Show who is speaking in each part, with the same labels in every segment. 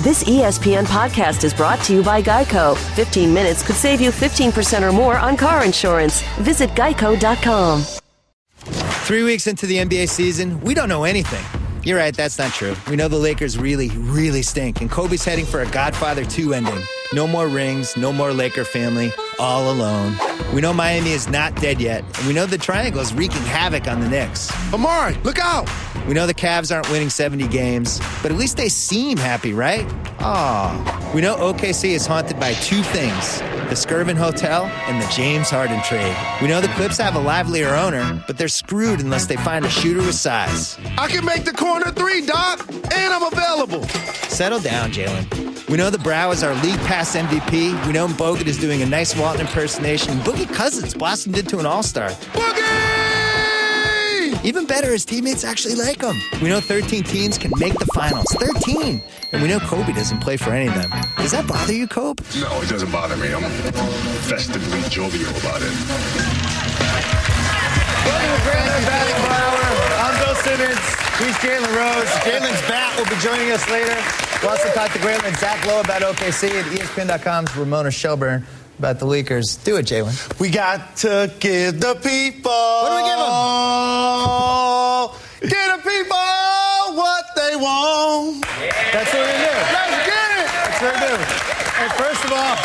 Speaker 1: This ESPN podcast is brought to you by Geico. 15 minutes could save you 15% or more on car insurance. Visit geico.com.
Speaker 2: 3 weeks into the NBA season, we don't know anything. You're right, that's not true. We know the Lakers really, really stink, and Kobe's heading for a Godfather 2 ending. No more rings, no more Laker family, all alone. We know Miami is not dead yet, and we know the Triangle is wreaking havoc on the Knicks.
Speaker 3: Amari, look out!
Speaker 2: We know the Cavs aren't winning 70 games, but at least they seem happy, right? Aw. We know OKC is haunted by two things, the Skirvin Hotel and the James Harden trade. We know the Clips have a livelier owner, but they're screwed unless they find a shooter with size.
Speaker 3: I can make the corner three, Doc, and I'm available.
Speaker 2: Settle down, Jalen. We know the Brow is our league pass MVP. We know Bogut is doing a nice Walton impersonation. Boogie Cousins blossomed into an all-star.
Speaker 3: Boogie!
Speaker 2: Even better, his teammates actually like him. We know 13 teams can make the finals. 13! And we know Kobe doesn't play for any of them. Does that bother you, Kobe?
Speaker 4: No, it doesn't bother me. I'm festively jovial about it.
Speaker 2: Welcome to Grantland Batting Hour. I'm Bill Simmons. He's Jalen Rose. Jalen's bat will be joining us later. We'll also talk to Grantland Zach Lowe about OKC and ESPN.com's Ramona Shelburne about the Lakers. Do it, Jalen.
Speaker 3: We got to give the people.
Speaker 2: What do we give them?
Speaker 3: Give the people what they want.
Speaker 2: Yeah. That's what we're going to do.
Speaker 3: Let's get it.
Speaker 2: That's what we're going to do. And first of all,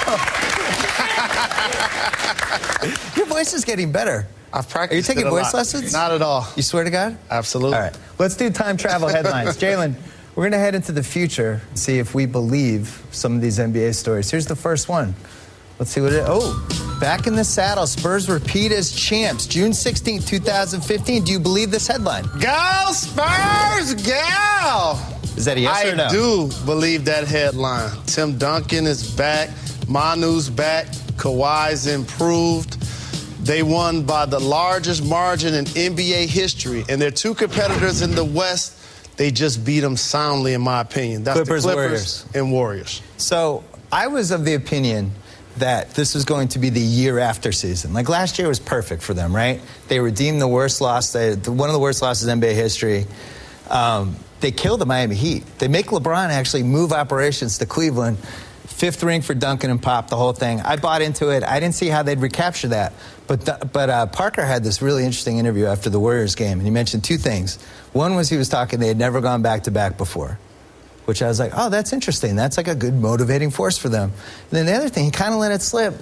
Speaker 2: your voice is getting better.
Speaker 3: I've practiced.
Speaker 2: Are you taking voice
Speaker 3: lot.
Speaker 2: lessons?
Speaker 3: Not at all.
Speaker 2: You swear to God?
Speaker 3: Absolutely.
Speaker 2: All right. Let's do time travel headlines. Jalen, we're going to head into the future and see if we believe some of these NBA stories. Here's the first one. Let's see what it is. Oh, back in the saddle. Spurs repeat as champs. June 16th, 2015. Do you believe this headline?
Speaker 3: Go Spurs, go!
Speaker 2: Is that a yes or no?
Speaker 3: I do believe that headline. Tim Duncan is back. Manu's back. Kawhi's improved. They won by the largest margin in NBA history. And their two competitors in the West, they just beat them soundly, in my opinion. That's
Speaker 2: Clippers,
Speaker 3: the Clippers
Speaker 2: Warriors.
Speaker 3: And Warriors.
Speaker 2: So I was of the opinion that this was going to be the year after season. Like last year was perfect for them, right? They redeemed the worst loss, one of the worst losses in NBA history. They killed the Miami Heat. They make LeBron actually move operations to Cleveland. 5th ring for Duncan and Pop, the whole thing. I bought into it. I didn't see how they'd recapture that. But Parker had this really interesting interview after the Warriors game, and he mentioned two things. One was he was talking they had never gone back-to-back before, which I was like, oh, that's interesting. That's like a good motivating force for them. And then the other thing, he kind of let it slip.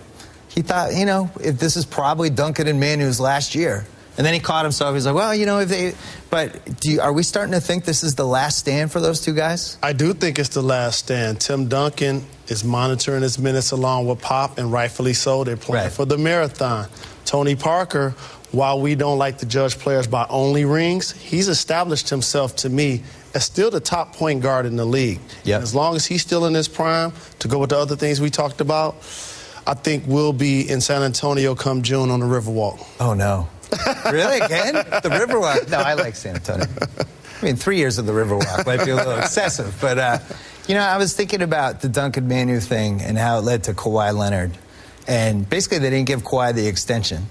Speaker 2: He thought, if this is probably Duncan and Manu's last year. And then he caught himself. He's like, well, if they... But are we starting to think this is the last stand for those two guys?
Speaker 3: I do think it's the last stand. Tim Duncan is monitoring his minutes along with Pop, and rightfully so. They're playing for the marathon. Tony Parker, while we don't like to judge players by only rings, he's established himself, to me, as still the top point guard in the league.
Speaker 2: Yep.
Speaker 3: As long as he's still in his prime, to go with the other things we talked about, I think we'll be in San Antonio come June on the Riverwalk.
Speaker 2: Oh, no. Really? Again? The Riverwalk? No, I like San Antonio. I mean, 3 years of the Riverwalk might be a little excessive. But, I was thinking about the Duncan Manu thing and how it led to Kawhi Leonard. And basically they didn't give Kawhi the extension,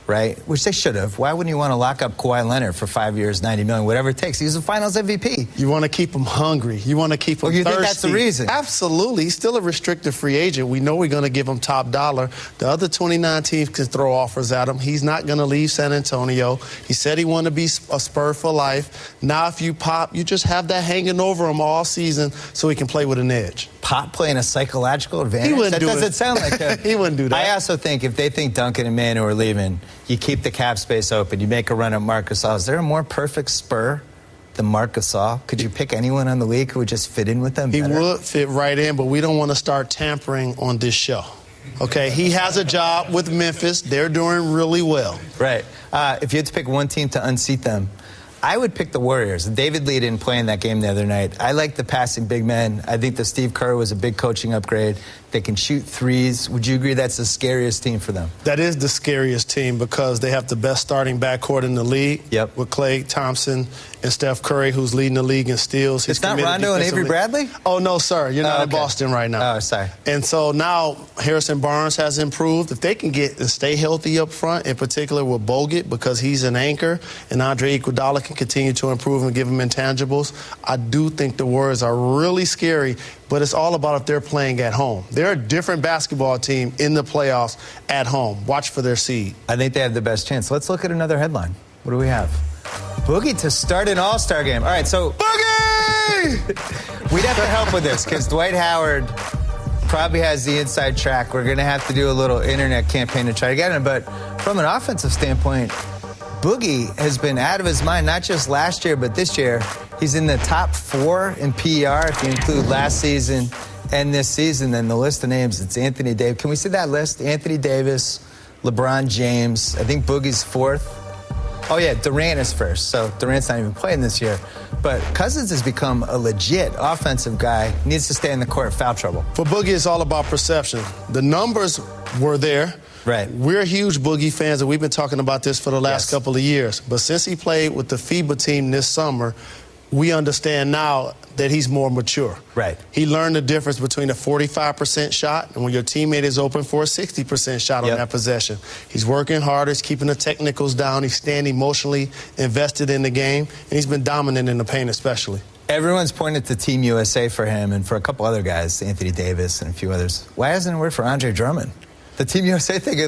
Speaker 2: right? Which they should have. Why wouldn't you want to lock up Kawhi Leonard for 5 years, $90 million, whatever it takes? He was a Finals MVP.
Speaker 3: You want to keep him hungry. You want to keep him thirsty.
Speaker 2: You think that's the reason?
Speaker 3: Absolutely. He's still a restricted free agent. We know we're going to give him top dollar. The other 29 teams can throw offers at him. He's not going to leave San Antonio. He said he wanted to be a Spur for life. Now if you Pop, you just have that hanging over him all season so he can play with an edge.
Speaker 2: Pop playing a psychological advantage?
Speaker 3: He wouldn't do it.
Speaker 2: That doesn't sound like that.
Speaker 3: He wouldn't do that.
Speaker 2: I also think if they think Duncan and Manu are leaving, you keep the cap space open. You make a run at Marc Gasol. Is there a more perfect Spur than Marc Gasol? Could you pick anyone on the league who would just fit in with them better?
Speaker 3: He would fit right in, but we don't want to start tampering on this show. Okay, he has a job with Memphis. They're doing really well.
Speaker 2: Right. If you had to pick one team to unseat them, I would pick the Warriors. David Lee didn't play in that game the other night. I like the passing big men. I think that Steve Kerr was a big coaching upgrade. They can shoot threes. Would you agree that's the scariest team for them?
Speaker 3: That is the scariest team because they have the best starting backcourt in the league.
Speaker 2: Yep.
Speaker 3: With Klay Thompson and Steph Curry, who's leading the league in steals.
Speaker 2: It's not Rondo and Avery Bradley?
Speaker 3: Oh, no, sir. You're not in Boston right now.
Speaker 2: Oh, sorry.
Speaker 3: And so now Harrison Barnes has improved. If they can get and stay healthy up front, in particular with Bogut, because he's an anchor, and Andre Iguodala can continue to improve and give him intangibles, I do think the Warriors are really scary but it's all about if they're playing at home. They're a different basketball team in the playoffs at home. Watch for their seed.
Speaker 2: I think they have the best chance. Let's look at another headline. What do we have? Boogie to start an All-Star game. All right, so
Speaker 3: Boogie!
Speaker 2: We'd have to help with this because Dwight Howard probably has the inside track. We're going to have to do a little internet campaign to try to get him. But from an offensive standpoint, Boogie has been out of his mind, not just last year, but this year. He's in the top 4 in PER if you include last season and this season. Then the list of names, it's Anthony Davis. Can we see that list? Anthony Davis, LeBron James. I think Boogie's 4th. Oh, yeah, Durant is 1st. So Durant's not even playing this year. But Cousins has become a legit offensive guy. Needs to stay in the court, foul trouble.
Speaker 3: For Boogie, it's all about perception. The numbers were there.
Speaker 2: Right.
Speaker 3: We're huge Boogie fans, and we've been talking about this for the last couple of years. But since he played with the FIBA team this summer, we understand now that he's more mature.
Speaker 2: Right.
Speaker 3: He learned the difference between a 45% shot and when your teammate is open for a 60% shot on that possession. He's working hard. He's keeping the technicals down. He's staying emotionally invested in the game, and he's been dominant in the paint especially.
Speaker 2: Everyone's pointed to Team USA for him and for a couple other guys, Anthony Davis and a few others. Why hasn't it worked for Andre Drummond? The Team USA thing,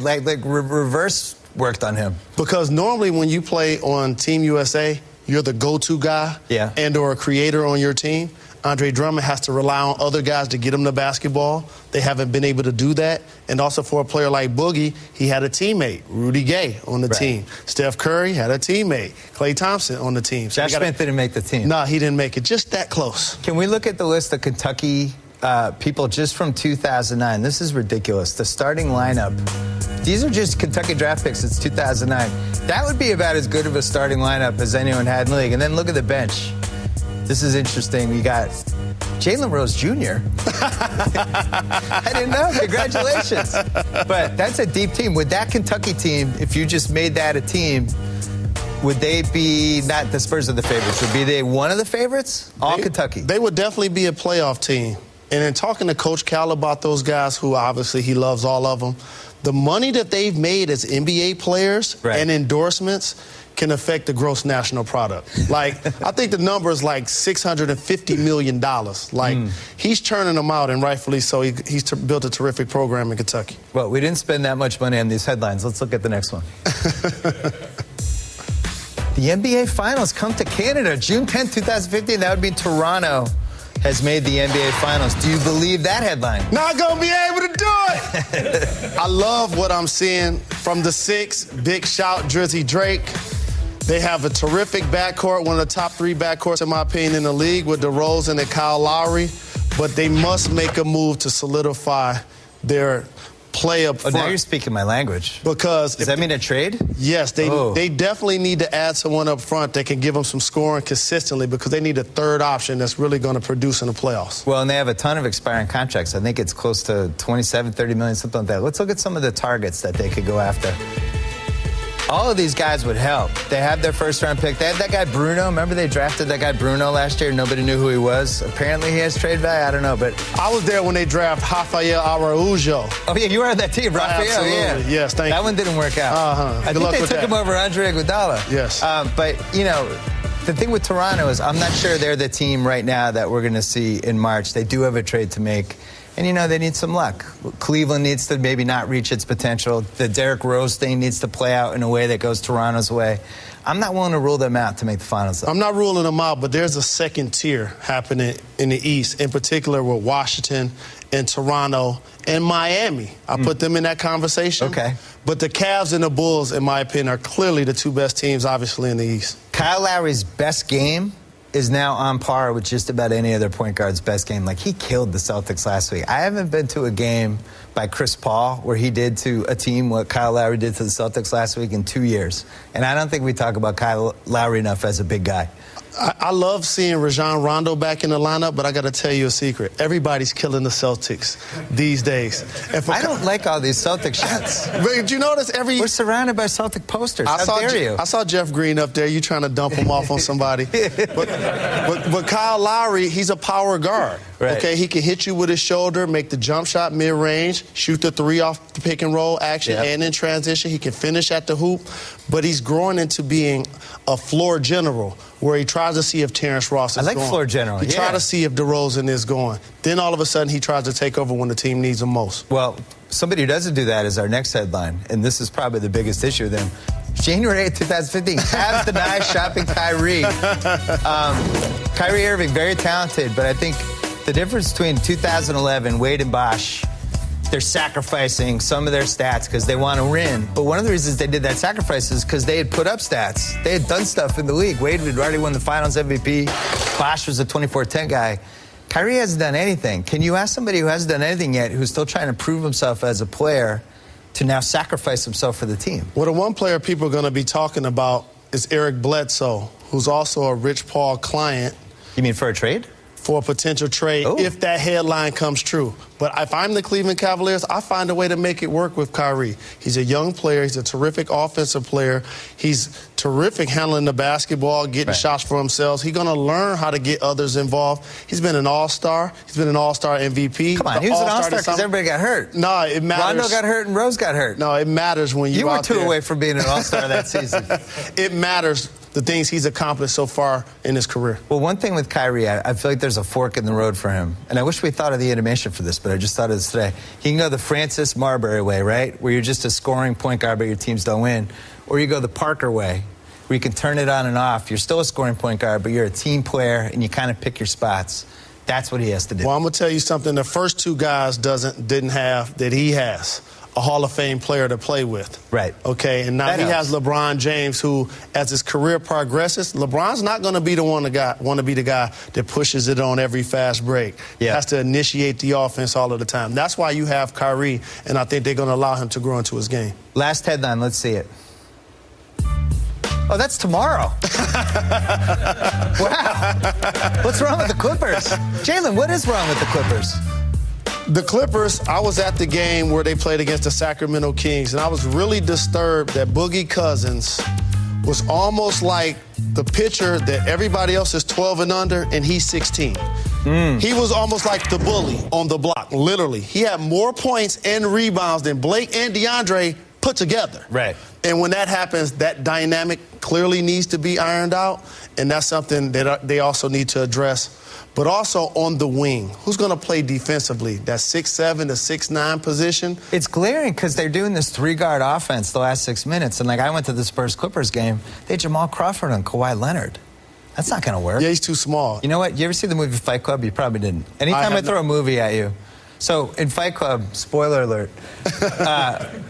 Speaker 2: reverse worked on him.
Speaker 3: Because normally when you play on Team USA, you're the go-to guy and or a creator on your team. Andre Drummond has to rely on other guys to get him the basketball. They haven't been able to do that. And also for a player like Boogie, he had a teammate, Rudy Gay, on the team. Steph Curry had a teammate, Klay Thompson, on the team.
Speaker 2: So Josh Smith didn't make the team.
Speaker 3: No, he didn't make it. Just that close.
Speaker 2: Can we look at the list of Kentucky people just from 2009? This is ridiculous. The starting lineup. These are just Kentucky draft picks since 2009. That would be about as good of a starting lineup as anyone had in the league. And then look at the bench. This is interesting. We got Jalen Rose Jr. I didn't know. Congratulations. But that's a deep team. Would that Kentucky team, if you just made that a team, would they be, not the Spurs are the favorites, would be they one of the favorites? Kentucky.
Speaker 3: They would definitely be a playoff team. And in talking to Coach Cal about those guys, who obviously he loves all of them, the money that they've made as NBA players and endorsements can affect the gross national product. Like, I think the number is like $650 million. Like, he's churning them out, and rightfully so. He's built a terrific program in Kentucky.
Speaker 2: Well, we didn't spend that much money on these headlines. Let's look at the next one. The NBA Finals come to Canada June 10, 2015. That would be Toronto has made the NBA Finals. Do you believe that headline?
Speaker 3: Not gonna be able to do it. I love what I'm seeing from the Six. Big shout, Drizzy Drake. They have a terrific backcourt, one of the top 3 backcourts, in my opinion, in the league with DeRozan and Kyle Lowry. But they must make a move to solidify their play up front.
Speaker 2: Now you're speaking my language.
Speaker 3: Because
Speaker 2: does that mean a trade?
Speaker 3: Yes, they definitely need to add someone up front that can give them some scoring consistently, because they need a third option that's really going to produce in the playoffs.
Speaker 2: Well, and they have a ton of expiring contracts. I think it's close to 27, 30 million, something like that. Let's look at some of the targets that they could go after. All of these guys would help. They have their first-round pick. They had that guy Bruno. Remember they drafted that guy Bruno last year? Nobody knew who he was. Apparently he has trade value. I don't know, but
Speaker 3: I was there when they drafted Rafael Araujo.
Speaker 2: Oh, yeah, you were on that team, Rafael.
Speaker 3: Absolutely.
Speaker 2: Yeah.
Speaker 3: Yes, thank you.
Speaker 2: That one didn't work out. I think they took him over Andre Iguodala.
Speaker 3: Yes.
Speaker 2: But, you know, the thing with Toronto is I'm not sure they're the team right now that we're going to see in March. They do have a trade to make. And, you know, they need some luck. Cleveland needs to maybe not reach its potential. The Derrick Rose thing needs to play out in a way that goes Toronto's way. I'm not willing to rule them out to make the finals, though.
Speaker 3: I'm not ruling them out, but there's a second tier happening in the East, in particular with Washington and Toronto and Miami. I put them in that conversation.
Speaker 2: Okay.
Speaker 3: But the Cavs and the Bulls, in my opinion, are clearly the 2 best teams, obviously, in the East.
Speaker 2: Kyle Lowry's best game is now on par with just about any other point guard's best game. Like, he killed the Celtics last week. I haven't been to a game by Chris Paul where he did to a team what Kyle Lowry did to the Celtics last week in 2 years. And I don't think we talk about Kyle Lowry enough as a big guy.
Speaker 3: I love seeing Rajon Rondo back in the lineup, but I got to tell you a secret. Everybody's killing the Celtics these days.
Speaker 2: I don't like all these Celtic shots.
Speaker 3: But did you notice we're
Speaker 2: surrounded by Celtic posters. How dare you?
Speaker 3: I saw Jeff Green up there. You trying to dump him off on somebody. But Kyle Lowry, he's a power guard.
Speaker 2: Right.
Speaker 3: Okay, he can hit you with his shoulder, make the jump shot mid-range, shoot the three off the pick and roll action, and in transition. He can finish at the hoop, but he's growing into being a floor general, where he tries to see if Terrence Ross is going.
Speaker 2: I like floor general,
Speaker 3: He tries to see if DeRozan is going. Then all of a sudden he tries to take over when the team needs him most.
Speaker 2: Well, somebody who doesn't do that is our next headline, and this is probably the biggest issue with him. January 8th, 2015, Cavs deny shopping Kyrie. Kyrie Irving, very talented, but I think the difference between 2011, Wade and Bosh, they're sacrificing some of their stats because they want to win. But one of the reasons they did that sacrifice is because they had put up stats. They had done stuff in the league. Wade had already won the Finals MVP. Bosh was a 24-10 guy. Kyrie hasn't done anything. Can you ask somebody who hasn't done anything yet, who's still trying to prove himself as a player, to now sacrifice himself for the team?
Speaker 3: Well, the one player people are going to be talking about is Eric Bledsoe, who's also a Rich Paul client.
Speaker 2: You mean for a trade?
Speaker 3: For a potential trade, if that headline comes true. But if I'm the Cleveland Cavaliers, I find a way to make it work with Kyrie. He's a young player. He's a terrific offensive player. He's terrific handling the basketball, getting shots for himself. He's going to learn how to get others involved. He's been an all-star. He's been an all-star MVP.
Speaker 2: Come on, he was an all-star because everybody got hurt.
Speaker 3: No, it matters.
Speaker 2: Rondo got hurt and Rose got hurt.
Speaker 3: No, it matters when
Speaker 2: you were two
Speaker 3: there.
Speaker 2: away from being an all-star that season.
Speaker 3: It matters, the things he's accomplished so far in his career.
Speaker 2: Well, one thing with Kyrie, I feel like there's a fork in the road for him. And I wish we thought of the animation for this, but I just thought of this today. He can go the Francis Marbury way, right? Where you're just a scoring point guard, but your teams don't win. Or you go the Parker way, where you can turn it on and off. You're still a scoring point guard, but you're a team player, and you kind of pick your spots. That's what he has to do.
Speaker 3: Well, I'm going to tell you something the first two guys didn't have that he has. A Hall of Fame player to play with.
Speaker 2: Right.
Speaker 3: Okay, and now
Speaker 2: that
Speaker 3: he
Speaker 2: helps.
Speaker 3: has LeBron James, who, as his career progresses, LeBron's not going to be the want to be the guy that pushes it on every fast break. He has to initiate the offense all of the time. That's why you have Kyrie, and I think they're going to allow him to grow into his game.
Speaker 2: Last headline, let's see it. Oh, that's tomorrow. Wow. What's wrong with the Clippers? Jalen, what is wrong with the Clippers?
Speaker 3: The Clippers, I was at the game where they played against the Sacramento Kings, and I was really disturbed that Boogie Cousins was almost like the pitcher that everybody else is 12 and under, and he's 16. He was almost like the bully on the block, literally. He had more points and rebounds than Blake and DeAndre put together.
Speaker 2: Right.
Speaker 3: And when that happens, that dynamic clearly needs to be ironed out, and that's something that they also need to address. But also on the wing, who's going to play defensively? That 6'7" to 6'9" position?
Speaker 2: It's glaring because they're doing this three-guard offense the last 6 minutes. And, like, I went to the Spurs-Clippers game. They had Jamal Crawford and Kawhi Leonard. That's not going to work.
Speaker 3: Yeah, he's too small.
Speaker 2: You know what? You ever see the movie Fight Club? You probably didn't. Anytime I throw a movie at you. So, in Fight Club, spoiler alert,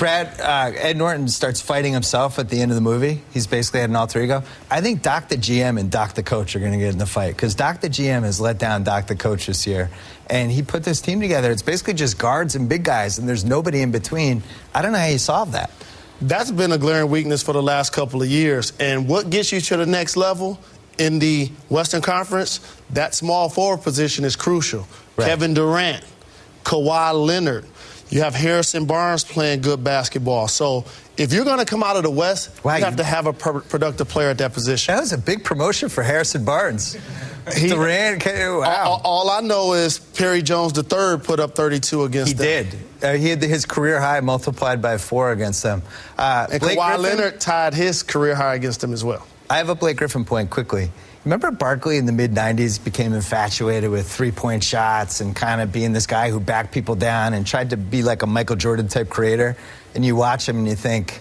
Speaker 2: Ed Norton starts fighting himself at the end of the movie. He's basically had an alter ego. I think Doc the GM and Doc the coach are going to get in the fight because Doc the GM has let down Doc the coach this year. And he put this team together. It's basically just guards and big guys, and there's nobody in between. I don't know how you solve that.
Speaker 3: That's been a glaring weakness for the last couple of years. And what gets you to the next level in the Western Conference, that small forward position is crucial. Right. Kevin Durant, Kawhi Leonard. You have Harrison Barnes playing good basketball. So if you're going to come out of the West, you have to have a productive player at that position.
Speaker 2: That was a big promotion for Harrison Barnes. Durant, wow.
Speaker 3: All I know is Perry Jones III put up 32 against them.
Speaker 2: He did. He had his career high multiplied by 4 against them.
Speaker 3: And Kawhi Leonard tied his career high against them as well.
Speaker 2: I have a Blake Griffin point quickly. Remember Barkley in the mid-'90s became infatuated with three-point shots and kind of being this guy who backed people down and tried to be like a Michael Jordan-type creator? And you watch him and you think,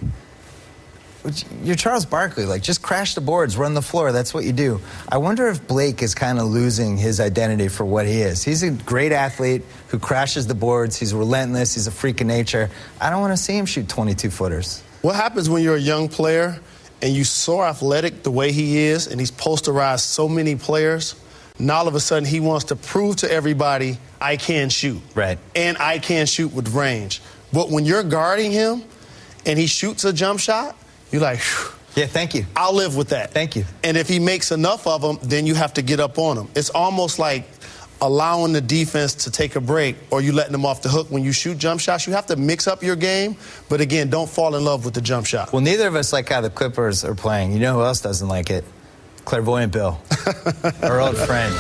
Speaker 2: you're Charles Barkley. Like, just crash the boards, run the floor. That's what you do. I wonder if Blake is kind of losing his identity for what he is. He's a great athlete who crashes the boards. He's relentless. He's a freak of nature. I don't want to see him shoot 22-footers.
Speaker 3: What happens when you're a young player and you're so athletic the way he is, and he's posterized so many players, and all of a sudden he wants to prove to everybody, I can shoot.
Speaker 2: Right.
Speaker 3: And I can shoot with range. But when you're guarding him and he shoots a jump shot, you're like, phew.
Speaker 2: Yeah, thank you.
Speaker 3: I'll live with that.
Speaker 2: Thank you.
Speaker 3: And if he makes enough of them, then you have to get up on him. It's almost like allowing the defense to take a break or you letting them off the hook when you shoot jump shots. You have to mix up your game, but again, don't fall in love with the jump shot.
Speaker 2: Well, neither of us like how the Clippers are playing. You know who else doesn't like it? Clairvoyant Bill, our old friend.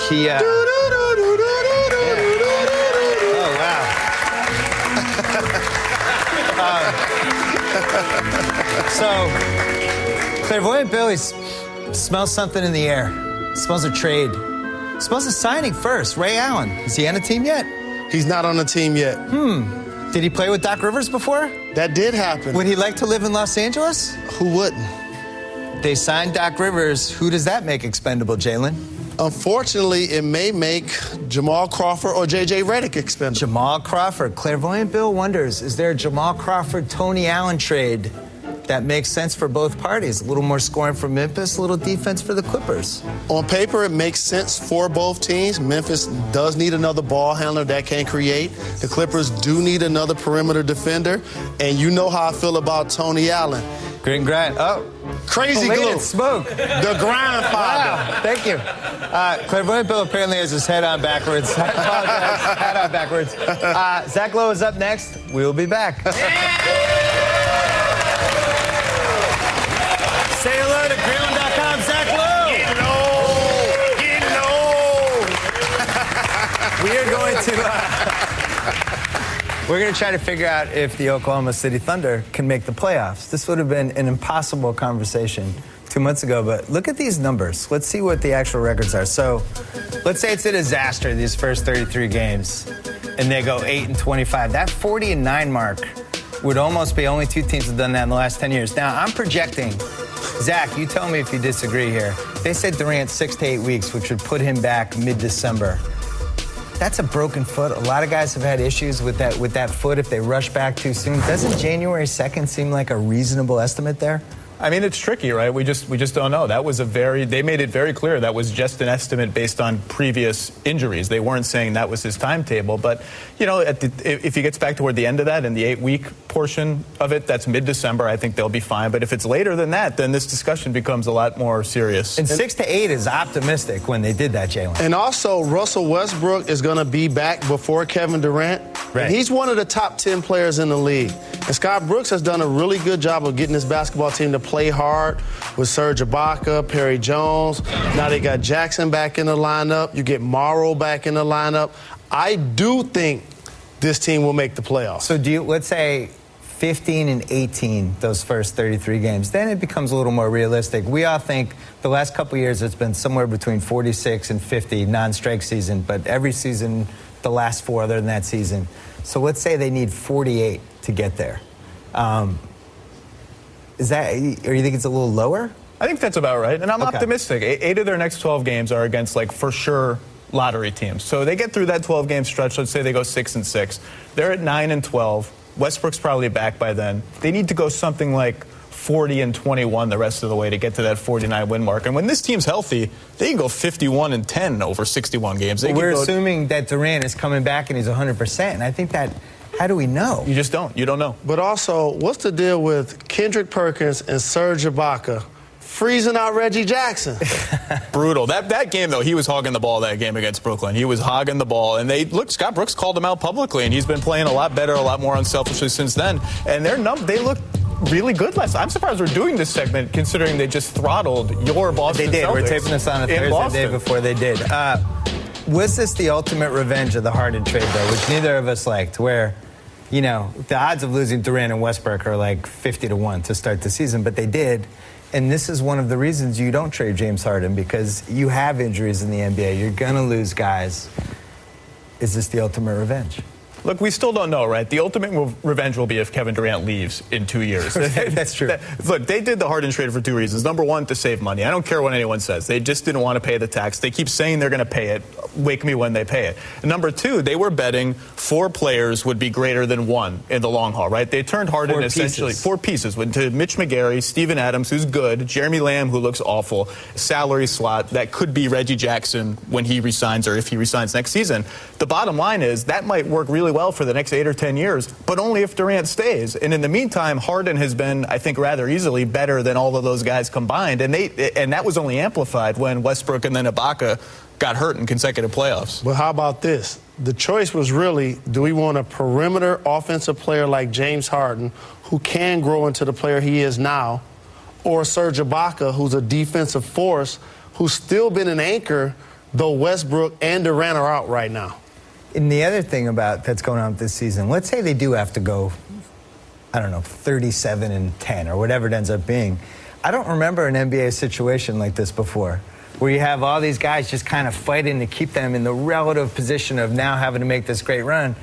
Speaker 2: He, oh, wow. So, Clairvoyant Bill, he smells something in the air. Smells a trade. Smells a signing first. Ray Allen. Is he on a team yet?
Speaker 3: He's not on the team yet.
Speaker 2: Did he play with Doc Rivers before?
Speaker 3: That did happen.
Speaker 2: Would he like to live in Los Angeles?
Speaker 3: Who wouldn't?
Speaker 2: They signed Doc Rivers. Who does that make expendable, Jalen?
Speaker 3: Unfortunately, it may make Jamal Crawford or J.J. Redick expendable.
Speaker 2: Jamal Crawford. Clairvoyant Bill wonders, is there a Jamal Crawford, Tony Allen trade that makes sense for both parties? A little more scoring for Memphis, a little defense for the Clippers.
Speaker 3: On paper, it makes sense for both teams. Memphis does need another ball handler that can create. The Clippers do need another perimeter defender. And you know how I feel about Tony Allen.
Speaker 2: Green grind. Oh.
Speaker 3: Crazy glue.
Speaker 2: Smoke.
Speaker 3: The grind father.
Speaker 2: Wow. Thank you. Clairvoyant Bill apparently has his head on backwards. I apologize. Head on backwards. Zach Lowe is up next. We'll be back. Say hello to Grantland.com, Zach Lowe.
Speaker 3: Get low.
Speaker 2: We are going to we're going to try to figure out if the Oklahoma City Thunder can make the playoffs. This would have been an impossible conversation 2 months ago, but look at these numbers. Let's see what the actual records are. So, let's say it's a disaster these first 33 games, and they go 8-25. That 40-9 mark would almost be only two teams have done that in the last 10 years. Now, I'm projecting. Zach, you tell me if you disagree here. They said Durant 6 to 8 weeks, which would put him back mid-December. That's a broken foot. A lot of guys have had issues with that foot if they rush back too soon. Doesn't January 2nd seem like a reasonable estimate there?
Speaker 5: I mean, it's tricky, right? We just don't know. That was they made it very clear that was just an estimate based on previous injuries. They weren't saying that was his timetable. But, you know, if he gets back toward the end of that, in the 8-week portion of it, that's mid-December, I think they'll be fine. But if it's later than that, then this discussion becomes a lot more serious.
Speaker 2: And 6 to 8 is optimistic when they did that, Jalen.
Speaker 3: And also, Russell Westbrook is going to be back before Kevin Durant.
Speaker 2: Right.
Speaker 3: And he's one of the top 10 players in the league. And Scott Brooks has done a really good job of getting this basketball team to play hard with Serge Ibaka, Perry Jones. Now they got Jackson back in the lineup. You get Morrow back in the lineup. I do think this team will make the playoffs.
Speaker 2: So let's say 15-18 those first 33 games. Then it becomes a little more realistic. We all think the last couple of years it's been somewhere between 46 and 50 non-strike season, but every season, the last 4 other than that season. So let's say they need 48 to get there. Is that, or you think it's a little lower?
Speaker 5: I think that's about right, and I'm optimistic. 8 of their next 12 games are against, like, for sure lottery teams. So they get through that 12-game stretch. Let's say they go 6-6. They're at 9-12. Westbrook's probably back by then. They need to go something like 40-21 the rest of the way to get to that 49 win mark. And when this team's healthy, they can go 51-10 over 61 games.
Speaker 2: We're assuming that Durant is coming back and he's 100%. And I think that, how do we know?
Speaker 5: You just don't. You don't know.
Speaker 3: But also, what's the deal with Kendrick Perkins and Serge Ibaka freezing out Reggie Jackson?
Speaker 5: Brutal. That game, though, he was hogging the ball that game against Brooklyn. He was hogging the ball. And Scott Brooks called him out publicly, and he's been playing a lot better, a lot more unselfishly since then. And they look really good last night. I'm surprised we're doing this segment considering they just throttled your Boston Celtics.
Speaker 2: They did. We're taping this on a Thursday day before they did. Was this the ultimate revenge of the Harden trade, though, which neither of us liked, where, you know, the odds of losing Durant and Westbrook are like 50-1 to start the season, but they did. And this is one of the reasons you don't trade James Harden, because you have injuries in the NBA. You're going to lose guys. Is this the ultimate revenge?
Speaker 5: Look, we still don't know, right? The ultimate revenge will be if Kevin Durant leaves in 2 years.
Speaker 2: That's true.
Speaker 5: Look, they did the Harden trade for 2 reasons. Number one, to save money. I don't care what anyone says. They just didn't want to pay the tax. They keep saying they're going to pay it. Wake me when they pay it. And number two, they were betting 4 players would be greater than 1 in the long haul, right? They turned Harden essentially 4 pieces. Went to Mitch McGary, Steven Adams, who's good, Jeremy Lamb, who looks awful, salary slot that could be Reggie Jackson when he resigns or if he resigns next season. The bottom line is that might work really well for the next 8 or 10 years, but only if Durant stays. And in the meantime, Harden has been, I think, rather easily better than all of those guys combined. And that was only amplified when Westbrook and then Ibaka got hurt in consecutive playoffs.
Speaker 3: Well, how about this? The choice was really, do we want a perimeter offensive player like James Harden who can grow into the player he is now, or Serge Ibaka, who's a defensive force, who's still been an anchor, though Westbrook and Durant are out right now.
Speaker 2: And the other thing about that's going on this season, let's say they do have to go, I don't know, 37-10 or whatever it ends up being. I don't remember an NBA situation like this before, where you have all these guys just kind of fighting to keep them in the relative position of now having to make this great run.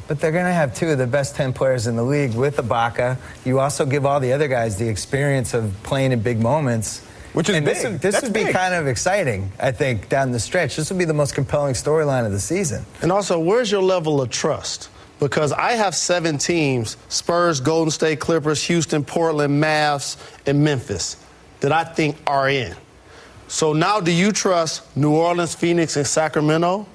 Speaker 2: But they're going to have two of the best 10 players in the league with Ibaka. You also give all the other guys the experience of playing in big moments.
Speaker 5: Which is
Speaker 2: and
Speaker 5: big.
Speaker 2: This would be kind of exciting, I think, down the stretch. This would be the most compelling storyline of the season.
Speaker 3: And also, where's your level of trust? Because I have 7 teams, Spurs, Golden State, Clippers, Houston, Portland, Mavs, and Memphis, that I think are in. So now do you trust New Orleans, Phoenix, and Sacramento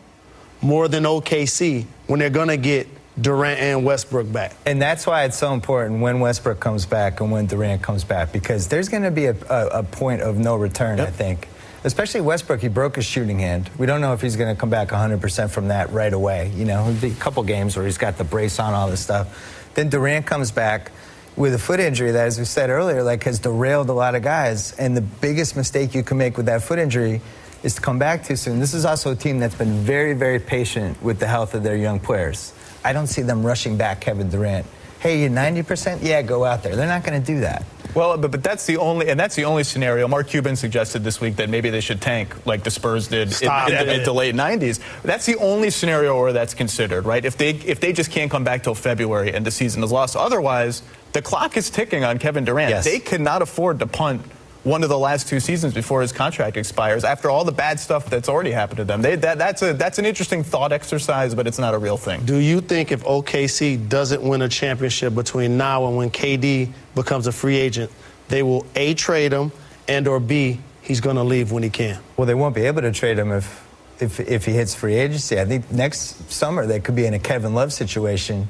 Speaker 3: more than OKC when they're going to get Durant and Westbrook back?
Speaker 2: And that's why it's so important when Westbrook comes back and when Durant comes back, because there's going to be a point of no return, I think. Especially Westbrook, he broke his shooting hand. We don't know if he's going to come back 100% from that right away. You know, it'll be a couple games where he's got the brace on, all this stuff. Then Durant comes back with a foot injury that, as we said earlier, like has derailed a lot of guys. And the biggest mistake you can make with that foot injury is to come back too soon. This is also a team that's been very, very patient with the health of their young players. I don't see them rushing back Kevin Durant. Hey, you 90%? Yeah, go out there. They're not going to do that.
Speaker 5: Well, but that's the only scenario. Mark Cuban suggested this week that maybe they should tank like the Spurs did in the late 90s. That's the only scenario where that's considered, right? If they just can't come back till February and the season is lost. Otherwise, the clock is ticking on Kevin Durant.
Speaker 2: Yes.
Speaker 5: They cannot afford to punt one of the last 2 seasons before his contract expires after all the bad stuff that's already happened to them. That's an interesting thought exercise, but it's not a real thing.
Speaker 3: Do you think if OKC doesn't win a championship between now and when KD becomes a free agent, they will A, trade him, and or B, he's going to leave when he can?
Speaker 2: Well, they won't be able to trade him if he hits free agency. I think next summer they could be in a Kevin Love situation.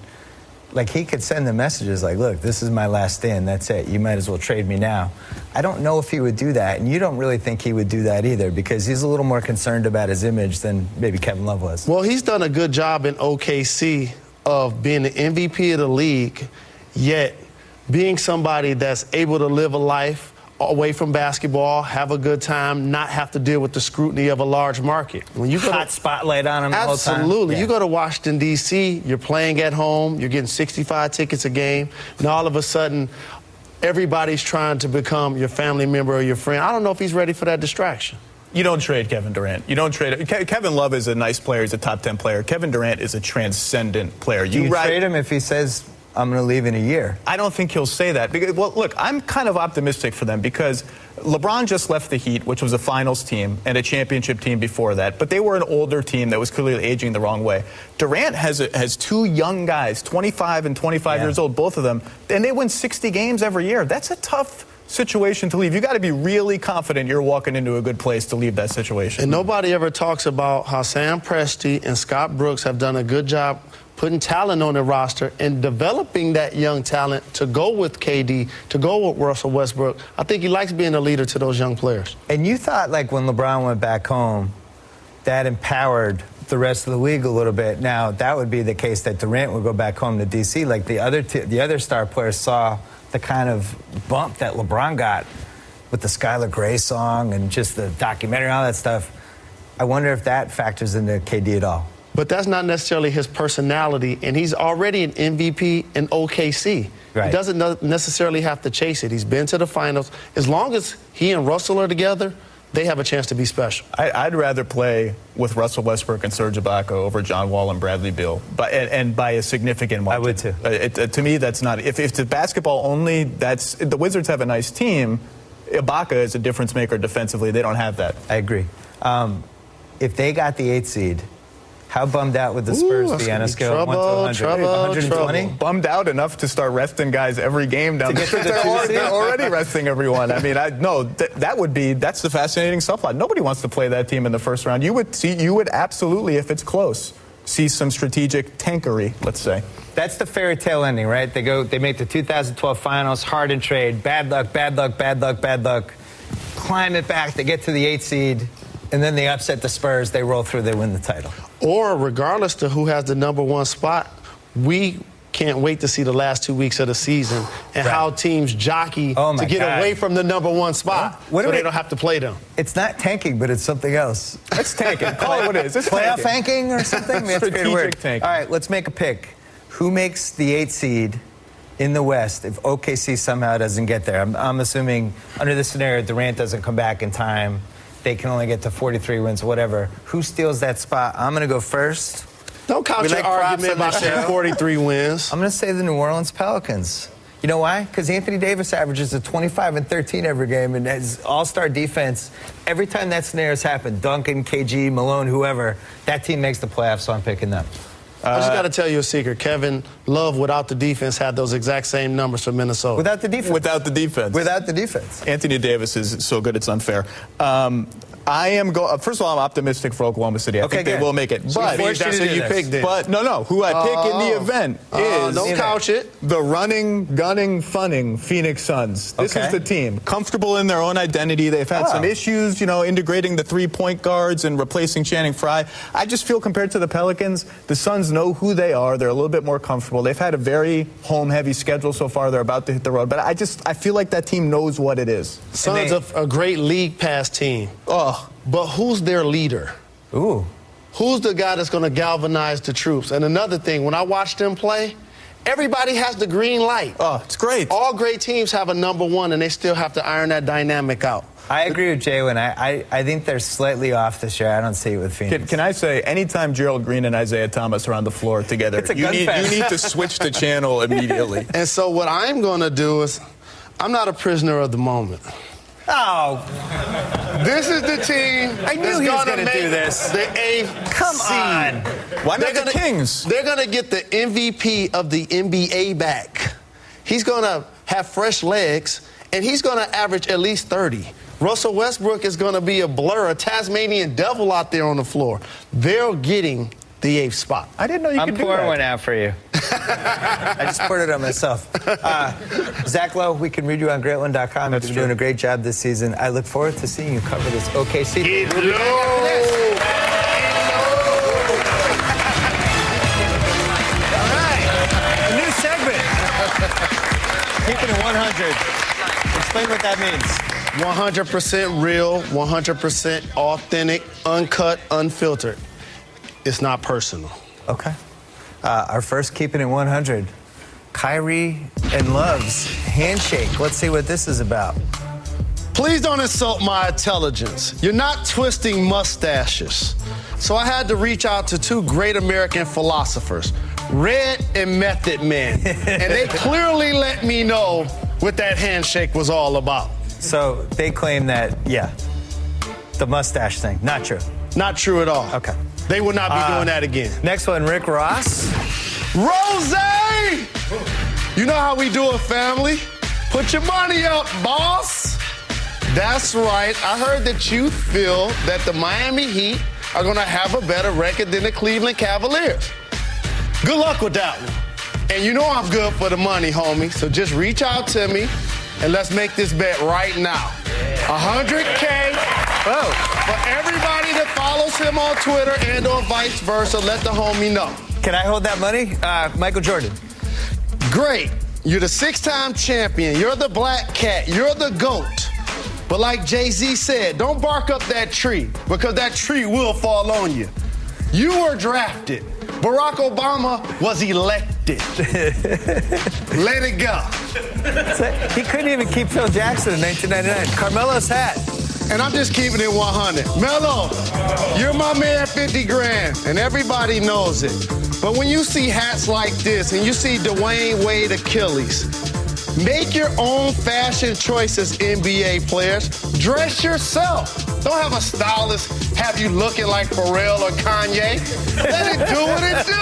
Speaker 2: Like, he could send the messages like, look, this is my last stand. That's it. You might as well trade me now. I don't know if he would do that, and you don't really think he would do that either because he's a little more concerned about his image than maybe Kevin Love was.
Speaker 3: Well, he's done a good job in OKC of being the MVP of the league, yet being somebody that's able to live a life away from basketball, have a good time, not have to deal with the scrutiny of a large market. When you
Speaker 2: hot spotlight on him the whole time.
Speaker 3: Absolutely.
Speaker 2: Yeah.
Speaker 3: You go to Washington, D.C., you're playing at home, you're getting 65 tickets a game, and all of a sudden, everybody's trying to become your family member or your friend. I don't know if he's ready for that distraction.
Speaker 5: You don't trade Kevin Durant. You don't trade Kevin Love is a nice player. He's a top 10 player. Kevin Durant is a transcendent player.
Speaker 2: You trade him if he says, I'm going to leave in a year?
Speaker 5: I don't think he'll say that. Because, well, look, I'm kind of optimistic for them because LeBron just left the Heat, which was a finals team and a championship team before that. But they were an older team that was clearly aging the wrong way. Durant has 2 young guys, 25 and 25 years old, both of them, and they win 60 games every year. That's a tough situation to leave. You got to be really confident you're walking into a good place to leave that situation.
Speaker 3: And nobody ever talks about how Sam Presti and Scott Brooks have done a good job putting talent on the roster and developing that young talent to go with KD, to go with Russell Westbrook. I think he likes being a leader to those young players.
Speaker 2: And you thought, like, when LeBron went back home, that empowered the rest of the league a little bit. Now, that would be the case that Durant would go back home to D.C. Like the other star players saw the kind of bump that LeBron got with the Skylar Grey song and just the documentary and all that stuff. I wonder if that factors into KD at all.
Speaker 3: But that's not necessarily his personality, and he's already an MVP in OKC.
Speaker 2: Right.
Speaker 3: He doesn't necessarily have to chase it. He's been to the finals. As long as he and Russell are together, they have a chance to be special.
Speaker 5: I'd rather play with Russell Westbrook and Serge Ibaka over John Wall and Bradley Beal, and by a significant margin.
Speaker 2: I would too.
Speaker 5: To me, that's not. If it's basketball only, that's the Wizards have a nice team. Ibaka is a difference maker defensively. They don't have that.
Speaker 2: I agree. If they got the 8th seed, how bummed out would the Spurs be on a scale of 1 to 100? 120?
Speaker 5: Bummed out enough to start resting guys every game down the stretch. They're already resting everyone. I mean, that's the fascinating stuff. Nobody wants to play that team in the first round. You would absolutely, if it's close, see some strategic tankery, let's say.
Speaker 2: That's the fairy tale ending, right? They make the 2012 finals, Harden trade, bad luck, bad luck, bad luck, bad luck. Climb it back, they get to the 8th seed, and then they upset the Spurs, they roll through, they win the title.
Speaker 3: Or regardless to who has the #1 spot, we can't wait to see the last 2 weeks of the season and how teams jockey to get away from the *1 spot so they don't have to play them.
Speaker 2: It's not tanking, but it's something else.
Speaker 5: It's tanking. Call it what it is. It's
Speaker 2: playoff tanking or something? That's a great word.
Speaker 5: Tanking.
Speaker 2: All right, let's make a pick. Who makes the 8th seed in the West if OKC somehow doesn't get there? I'm assuming under this scenario, Durant doesn't come back in time. They can only get to 43 wins, whatever. Who steals that spot? I'm going to go first.
Speaker 3: Don't count your argument about 43 wins.
Speaker 2: I'm going to say the New Orleans Pelicans. You know why? Because Anthony Davis averages a 25 and 13 every game and has all-star defense. Every time that scenario's happened, Duncan, KG, Malone, whoever, that team makes the playoffs, so I'm picking them.
Speaker 3: I just got to tell you a secret. Kevin Love, without the defense, had those exact same numbers for Minnesota.
Speaker 2: Without the defense.
Speaker 5: Without the defense.
Speaker 2: Without the defense.
Speaker 5: Anthony Davis is so good, it's unfair. I am first of all, I'm optimistic for Oklahoma City. I think they will make it.
Speaker 3: But that's who you picked then.
Speaker 5: But no, who I pick in the event is
Speaker 3: don't couch it.
Speaker 5: The running, gunning, funning Phoenix Suns. This is the team. Comfortable in their own identity. They've had some issues, integrating the 3-point guards and replacing Channing Frye. I just feel compared to the Pelicans, the Suns know who they are. They're a little bit more comfortable. They've had a very home-heavy schedule so far. They're about to hit the road. But I feel like that team knows what it is.
Speaker 3: Suns are a great league pass team. But who's their leader?
Speaker 2: Ooh.
Speaker 3: Who's the guy that's going to galvanize the troops? And another thing, when I watch them play, everybody has the green light.
Speaker 5: Oh, it's great.
Speaker 3: All great teams have a #1, and they still have to iron that dynamic out.
Speaker 2: I agree with Jay when I think they're slightly off this year. I don't see it with Phoenix.
Speaker 5: Can I say, anytime Gerald Green and Isaiah Thomas are on the floor together, you need to switch the channel immediately.
Speaker 3: And so what I'm going to do is, I'm not a prisoner of the moment.
Speaker 2: Oh.
Speaker 3: This is the team
Speaker 2: I knew he was going to do this.
Speaker 3: The 8th
Speaker 2: Come on.
Speaker 5: Why not the Kings?
Speaker 3: They're going to get the MVP of the NBA back. He's going to have fresh legs, and he's going to average at least 30. Russell Westbrook is going to be a blur, a Tasmanian devil out there on the floor. They're getting the 8th spot.
Speaker 5: I didn't know you could do that.
Speaker 2: I'm pouring one out for you. I just poured it on myself. Zach Lowe, we can read you on Grantland.com. You've been doing a great job this season. I look forward to seeing you cover this OKC.
Speaker 3: It's
Speaker 2: we'll
Speaker 3: All
Speaker 2: right. A new segment. Keeping it 100. Explain what that means.
Speaker 3: 100% real, 100% authentic, uncut, unfiltered. It's not personal.
Speaker 2: Okay. Our first Keeping It 100. Kyrie and Love's handshake. Let's see what this is about.
Speaker 3: Please don't insult my intelligence. You're not twisting mustaches. So I had to reach out to 2 great American philosophers, Red and Method Man. And they clearly let me know what that handshake was all about.
Speaker 2: So they claim that, the mustache thing. Not true.
Speaker 3: Not true at all.
Speaker 2: Okay.
Speaker 3: They will not be doing that again.
Speaker 2: Next one, Rick Ross.
Speaker 3: Rose! You know how we do it, family. Put your money up, boss. That's right. I heard that you feel that the Miami Heat are going to have a better record than the Cleveland Cavaliers. Good luck with that one. And you know I'm good for the money, homie. So just reach out to me and let's make this bet right now. $100K. For everybody that follows him on Twitter and or vice versa, let the homie know.
Speaker 2: Can I hold that money? Michael Jordan.
Speaker 3: Great. You're the 6-time champion. You're the black cat. You're the GOAT. But like Jay-Z said, don't bark up that tree because that tree will fall on you. You were drafted. Barack Obama was elected. Let it go.
Speaker 2: He couldn't even keep Phil Jackson in 1999. Carmelo's hat.
Speaker 3: And I'm just keeping it 100. Melo, you're my man, 50 grand, and everybody knows it. But when you see hats like this and you see Dwayne Wade Achilles, make your own fashion choices, NBA players. Dress yourself. Don't have a stylist have you looking like Pharrell or Kanye. Let it do what it do.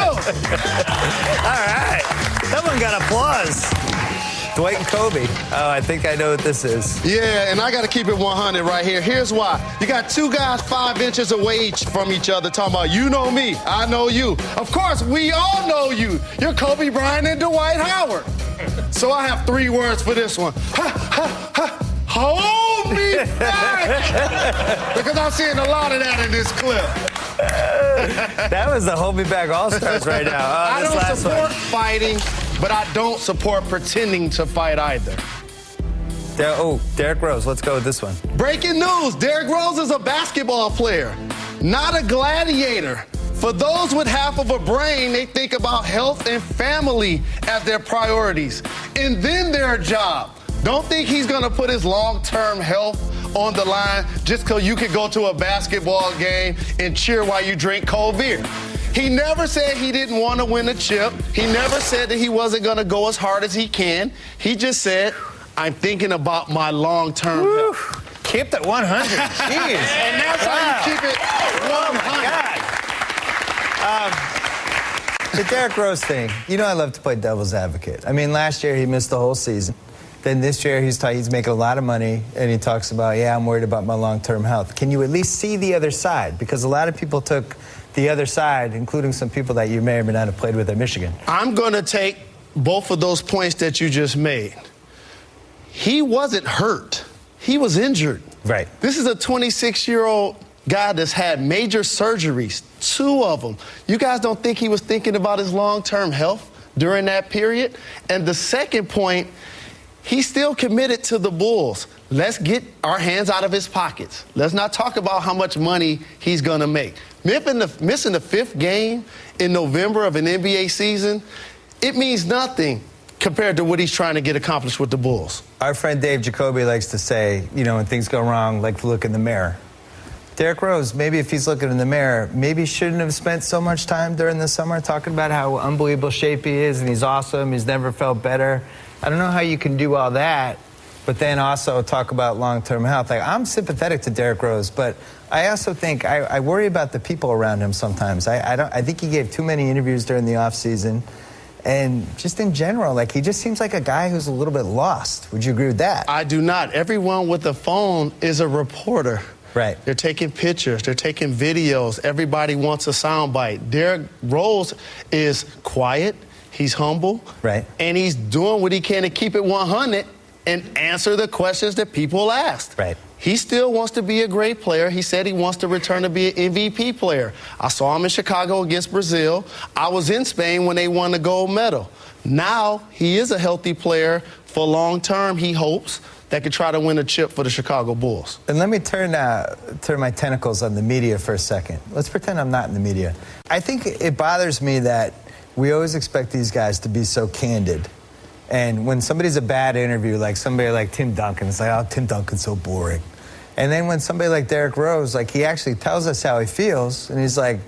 Speaker 2: All right. That one got applause. Dwight and Kobe. Oh, I think I know what this is.
Speaker 3: Yeah, and I got to keep it 100 right here. Here's why. You got 2 guys 5 inches away from each other talking about, you know me, I know you. Of course, we all know you. You're Kobe Bryant and Dwight Howard. So I have 3 words for this one. Hold me back! Because I'm seeing a lot of that in this clip.
Speaker 2: That was the Hold Me Back All-Stars right now.
Speaker 3: I don't support fighting. but I don't support pretending to fight either.
Speaker 2: Derrick Rose, let's go with this one.
Speaker 3: Breaking news, Derrick Rose is a basketball player, not a gladiator. For those with half of a brain, they think about health and family as their priorities, and then their job. Don't think he's going to put his long-term health on the line just because you could go to a basketball game and cheer while you drink cold beer. He never said he didn't want to win a chip. He never said that he wasn't going to go as hard as he can. He just said, I'm thinking about my long-term health.
Speaker 2: Keep it 100. Jeez.
Speaker 3: And that's how you keep it 100.
Speaker 2: The Derrick Rose thing, you know I love to play devil's advocate. I mean, last year he missed the whole season. Then this year he's making a lot of money, and he talks about, I'm worried about my long-term health. Can you at least see the other side? Because a lot of people took the other side, including some people that you may or may not have played with at Michigan.
Speaker 3: I'm going to take both of those points that you just made. He wasn't hurt. He was injured.
Speaker 2: Right.
Speaker 3: This is a 26-year-old guy that's had major surgeries, 2 of them. You guys don't think he was thinking about his long-term health during that period? And the second point, he's still committed to the Bulls. Let's get our hands out of his pockets. Let's not talk about how much money he's going to make. Missing the 5th game in November of an NBA season, it means nothing compared to what he's trying to get accomplished with the Bulls.
Speaker 2: Our friend Dave Jacoby likes to say, when things go wrong, like to look in the mirror. Derrick Rose, maybe if he's looking in the mirror, maybe shouldn't have spent so much time during the summer talking about how unbelievable shape he is and he's awesome, he's never felt better. I don't know how you can do all that, but then also talk about long-term health. Like, I'm sympathetic to Derrick Rose, but I also think I worry about the people around him sometimes. I think he gave too many interviews during the offseason. And just in general, he just seems like a guy who's a little bit lost. Would you agree with that?
Speaker 3: I do not. Everyone with a phone is a reporter.
Speaker 2: Right.
Speaker 3: They're taking pictures. They're taking videos. Everybody wants a soundbite. Derrick Rose is quiet. He's humble.
Speaker 2: Right.
Speaker 3: And he's doing what he can to keep it 100 and answer the questions that people asked.
Speaker 2: Right.
Speaker 3: He still wants to be a great player. He said he wants to return to be an MVP player. I saw him in Chicago against Brazil. I was in Spain when they won the gold medal. Now he is a healthy player for long term, he hopes, that could try to win a chip for the Chicago Bulls.
Speaker 2: And let me turn my tentacles on the media for a second. Let's pretend I'm not in the media. I think it bothers me that we always expect these guys to be so candid. And when somebody's a bad interview, like somebody like Tim Duncan, it's like, oh, Tim Duncan's so boring. And then when somebody like Derrick Rose, he actually tells us how he feels, and he's like,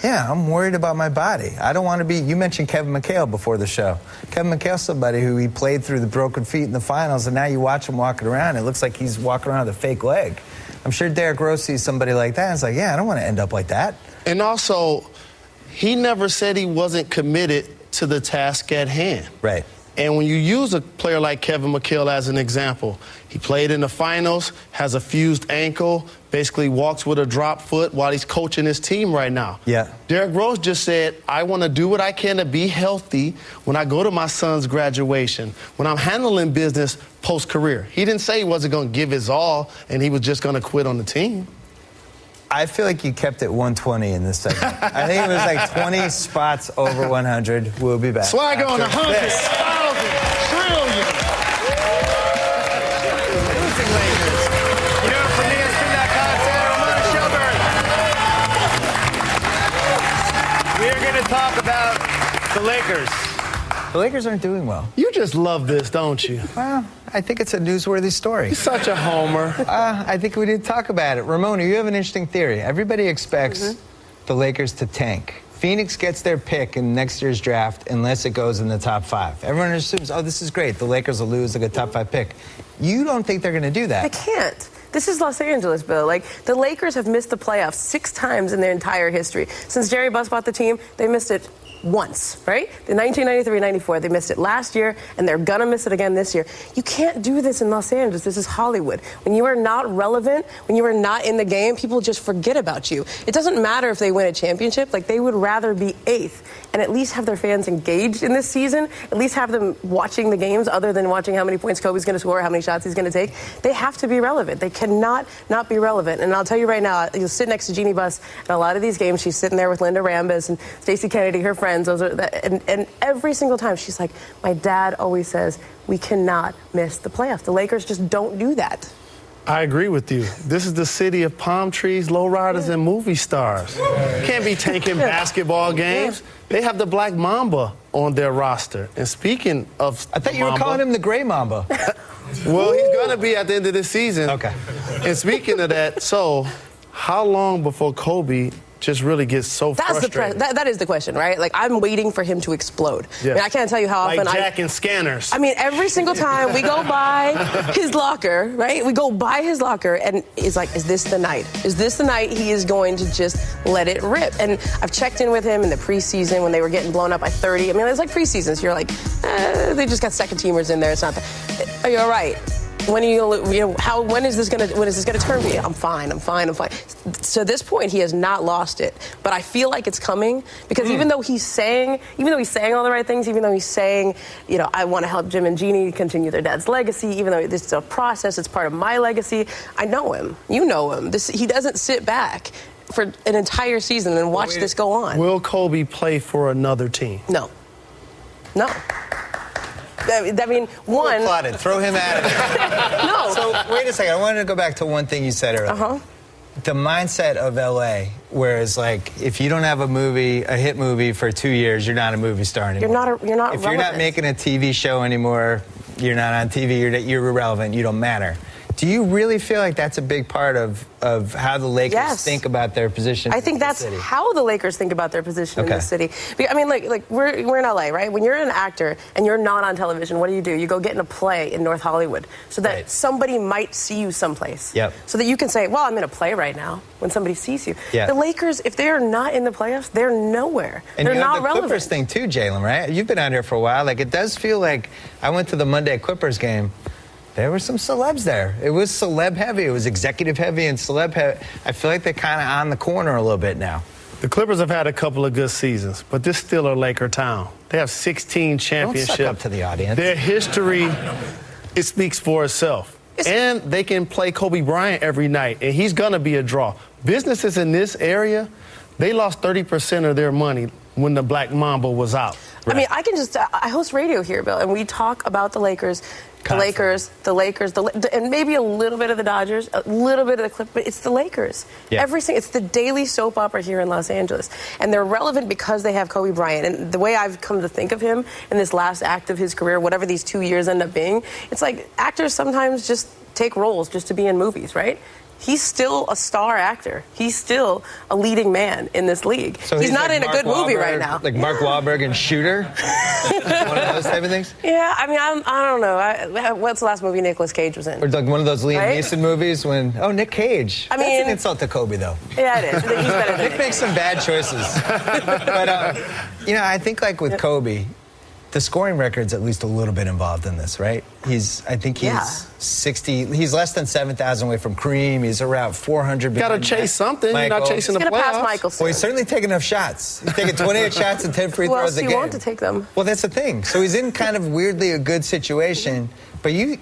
Speaker 2: I'm worried about my body. I don't want to be, you mentioned Kevin McHale before the show. Kevin McHale's somebody who he played through the broken feet in the finals, and now you watch him walking around, it looks like he's walking around with a fake leg. I'm sure Derrick Rose sees somebody like that, and it's like, I don't want to end up like that.
Speaker 3: And also, he never said he wasn't committed to the task at hand.
Speaker 2: Right.
Speaker 3: And when you use a player like Kevin McHale as an example, he played in the finals, has a fused ankle, basically walks with a drop foot while he's coaching his team right now.
Speaker 2: Yeah.
Speaker 3: Derrick Rose just said, I want to do what I can to be healthy when I go to my son's graduation, when I'm handling business post-career. He didn't say he wasn't going to give his all and he was just going to quit on the team.
Speaker 2: I feel like you kept it 120 in this segment. I think it was 20 spots over 100. We'll be back.
Speaker 3: Swag on 100,000 trillion.
Speaker 5: Losing Lakers. You know, from ESPN.com, Ramona Shelburne. We are going to talk about the Lakers.
Speaker 2: The Lakers aren't doing well.
Speaker 3: You just love this, don't you?
Speaker 2: Well, I think it's a newsworthy story.
Speaker 3: You're such a homer.
Speaker 2: I think we need to talk about it. Ramona, you have an interesting theory. Everybody expects the Lakers to tank. Phoenix gets their pick in next year's draft unless it goes in the top 5. Everyone assumes, this is great. The Lakers will lose, they'll get a top 5 pick. You don't think they're going to do that?
Speaker 6: They can't. This is Los Angeles, Bill. The Lakers have missed the playoffs 6 times in their entire history. Since Jerry Buss bought the team, they missed it once, right? In 1993-94, they missed it last year, and they're gonna miss it again this year. You can't do this in Los Angeles. This is Hollywood. When you are not relevant, when you are not in the game, people just forget about you. It doesn't matter if they win a championship. They would rather be 8th and at least have their fans engaged in this season, at least have them watching the games other than watching how many points Kobe's gonna score, how many shots he's gonna take. They have to be relevant. They cannot not be relevant. And I'll tell you right now, you'll sit next to Jeannie Buss at a lot of these games. She's sitting there with Linda Rambis and Stacey Kennedy, her friend. friends. And every single time she's like, my dad always says, we cannot miss the playoffs. The Lakers just don't do that.
Speaker 3: I agree with you. This is the city of palm trees, lowriders, and movie stars. Can't be tanking basketball games. They have the Black Mamba on their roster. And speaking of
Speaker 2: I thought you were calling him the Gray Mamba.
Speaker 3: Well, he's going to be at the end of this season.
Speaker 2: Okay.
Speaker 3: And speaking of that, so how long before Kobe just really gets so frustrated?
Speaker 6: That is the question, right? Like, I'm waiting for him to explode.
Speaker 3: Yeah.
Speaker 6: I mean, I can't tell you how often
Speaker 3: like jacking scanners.
Speaker 6: I mean, every single time we go by his locker, right? We go by his locker, and it's like, is this the night? Is this the night he is going to just let it rip? And I've checked in with him in the preseason when they were getting blown up by 30. I mean, it's like preseason, so you're like, they just got second teamers in there. It's not that. Are you all right? When are you when is this gonna turn for you? I'm fine. To this point, he has not lost it, but I feel like it's coming because even though he's saying all the right things, even though he's saying, I want to help Jim and Jeannie continue their dad's legacy, even though this is a process, it's part of my legacy. I know him. You know him. He doesn't sit back for an entire season and watch this go on.
Speaker 3: Will Kobe play for another team?
Speaker 6: No. I mean, one...
Speaker 2: Plotted. Throw him at it.
Speaker 6: No.
Speaker 2: So, wait a second. I wanted to go back to one thing you said earlier.
Speaker 6: Uh-huh.
Speaker 2: The mindset of L.A., whereas, like, if you don't have a hit movie for 2 years, you're not a movie star anymore.
Speaker 6: You're not
Speaker 2: If you're not making a TV show anymore, you're not on TV, you're irrelevant, you don't matter. Do you really feel like that's a big part of how the Lakers think about their position?
Speaker 6: I think that's how the Lakers think about their position in the city. I mean, like we're in LA, right? When you're an actor and you're not on television, what do? You go get in a play in North Hollywood so that somebody might see you someplace.
Speaker 2: Yep.
Speaker 6: So that you can say, well, I'm in a play right now when somebody sees you.
Speaker 2: Yeah.
Speaker 6: The Lakers, if they're not in the playoffs, they're nowhere.
Speaker 2: And
Speaker 6: they're not
Speaker 2: the
Speaker 6: relevant.
Speaker 2: Clippers thing too, Jalen, right? You've been out here for a while. Like, it does feel like I went to the Monday Clippers game. There were some celebs there. It was celeb heavy. It was executive heavy and celeb heavy. I feel like they're kind of on the corner a little bit now.
Speaker 3: The Clippers have had a couple of good seasons, but this is still a Laker town. They have 16 championships.
Speaker 2: Don't suck up to the audience.
Speaker 3: Their history, it speaks for itself. And they can play Kobe Bryant every night, and he's going to be a draw. Businesses in this area, they lost 30% of their money when the Black Mamba was out.
Speaker 6: Right. I mean, I host radio here, Bill, and we talk about the Lakers. The Lakers, and maybe a little bit of the Dodgers, a little bit of the Clippers, but it's the Lakers. Yeah. It's the daily soap opera here in Los Angeles. And they're relevant because they have Kobe Bryant. And the way I've come to think of him in this last act of his career, whatever these 2 years end up being, it's like actors sometimes just take roles just to be in movies, right? He's still a star actor. He's still a leading man in this league.
Speaker 2: So
Speaker 6: he's not
Speaker 2: like
Speaker 6: in a good movie right now.
Speaker 2: Like Mark Wahlberg in Shooter? One of those type of things?
Speaker 6: Yeah, I mean, I don't know. What's the last movie Nicolas Cage was in?
Speaker 2: Or like one of those Liam Neeson movies when, Nick Cage.
Speaker 6: I mean,
Speaker 2: that's an insult to Kobe, though.
Speaker 6: Yeah, it is. He's better than
Speaker 2: Nick makes some bad choices. But, I think like with Kobe, the scoring record's at least a little bit involved in this, right? I think he's 60. He's less than 7,000 away from Kareem. He's around 400.
Speaker 3: Got to chase something. You're not chasing the playoffs.
Speaker 6: He's going to pass Michael soon.
Speaker 2: Well, he's certainly taking enough shots. He's taking 28 shots and 10 free throws a game.
Speaker 6: Who else do you want to take them?
Speaker 2: Well, that's the thing. So he's in kind of weirdly a good situation. But you